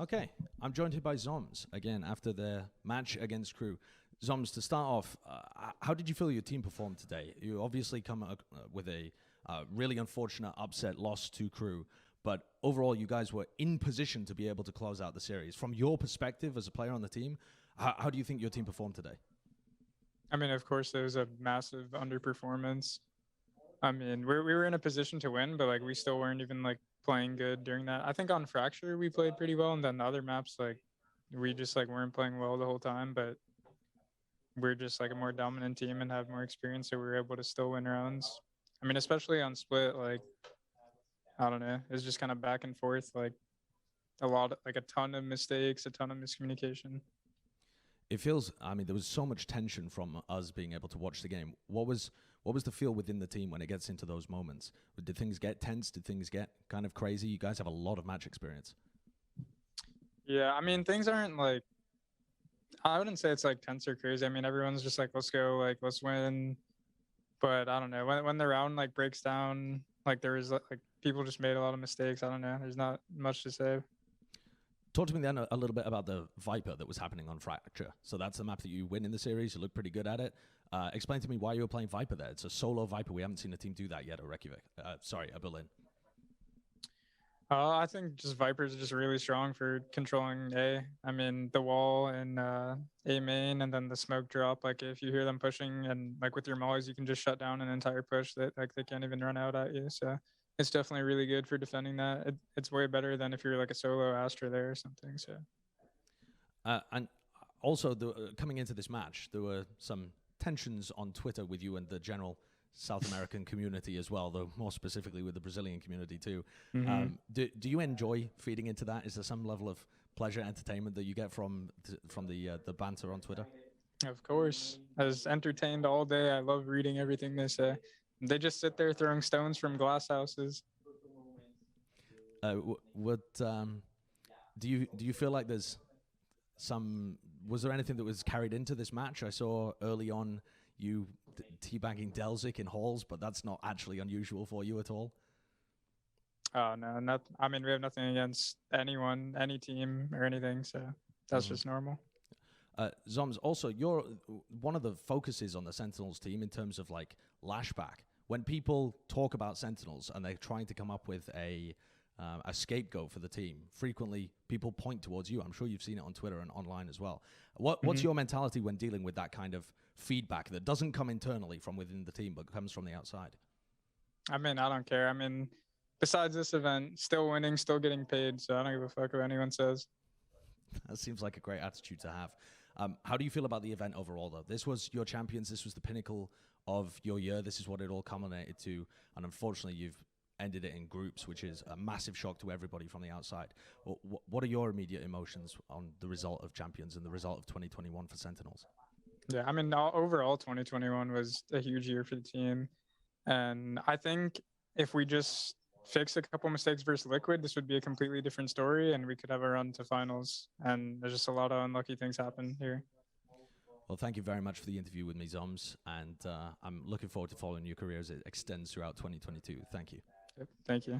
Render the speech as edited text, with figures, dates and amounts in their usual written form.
Okay, I'm joined here by Zombs again after their match against Crew. Zombs, to start off, how did you feel your team performed today? You obviously come with a really unfortunate upset loss to Crew, but overall you guys were in position to be able to close out the series. From your perspective as a player on the team, how do you think your team performed today? I mean, of course, there was a massive underperformance. I mean, we were in a position to win, but like we still weren't even like playing good during that. I think on Fracture we played pretty well, and then the other maps like we just like weren't playing well the whole time. But we're just like a more dominant team and have more experience, so we were able to still win rounds. I mean, especially on Split, like I don't know, it's just kind of back and forth, like like a ton of mistakes, a ton of miscommunication. It feels, I mean, there was so much tension from us being able to watch the game. What was the feel within the team when it gets into those moments? Did things get tense? Did things get kind of crazy? You guys have a lot of match experience. Yeah, I mean, things aren't like I wouldn't say it's like tense or crazy. I mean, everyone's just like, let's go, like let's win. But I don't know when the round like breaks down, like there is like people just made a lot of mistakes. I don't know. There's not much to say. Talk to me then a little bit about the Viper that was happening on Fracture. So that's the map that you win in the series. You look pretty good at it. Explain to me why you were playing Viper there. It's a solo Viper. We haven't seen a team do that yet at Reykjavik. At Berlin. I think just Viper's just really strong for controlling A. I mean, the wall and A main, and then the smoke drop. Like if you hear them pushing, and like with your mollies, you can just shut down an entire push that like they can't even run out at you. So it's definitely really good for defending that. It's way better than if you're like a solo Astra there or something. So And also, coming into this match, there were some tensions on Twitter with you and the general South American community as well, though more specifically with the Brazilian community too. mm-hmm. Do you enjoy feeding into that? Is there some level of pleasure, entertainment that you get from the banter on Twitter? Of course, I was entertained all day. I love reading everything they say. They just sit there throwing stones from glass houses. What do you feel like there's some? Was there anything that was carried into this match? I saw early on you teabagging Delzik in halls, but that's not actually unusual for you at all. Oh no, not. I mean, we have nothing against anyone, any team, or anything. So that's Mhm. just normal. Zoms, also, you're one of the focuses on the Sentinels team in terms of like lashback. When people talk about Sentinels and they're trying to come up with a scapegoat for the team, frequently people point towards you. I'm sure you've seen it on Twitter and online as well. What's Mhm. your mentality when dealing with that kind of feedback that doesn't come internally from within the team but comes from the outside? I mean, I don't care. I mean, besides this event, still winning, still getting paid. So I don't give a fuck what anyone says. That seems like a great attitude to have. How do you feel about the event overall, though? This was your champions. This was the pinnacle of your year. This is what it all culminated to. And unfortunately, you've ended it in groups, which is a massive shock to everybody from the outside. What are your immediate emotions on the result of champions and the result of 2021 for Sentinels? Yeah, I mean, overall, 2021 was a huge year for the team, and I think if we just fix a couple mistakes versus Liquid, this would be a completely different story, and we could have a run to finals. And there's just a lot of unlucky things happen here. Well, thank you very much for the interview with me, Zoms, and I'm looking forward to following your career as it extends throughout 2022. Thank you. Yep, thank you.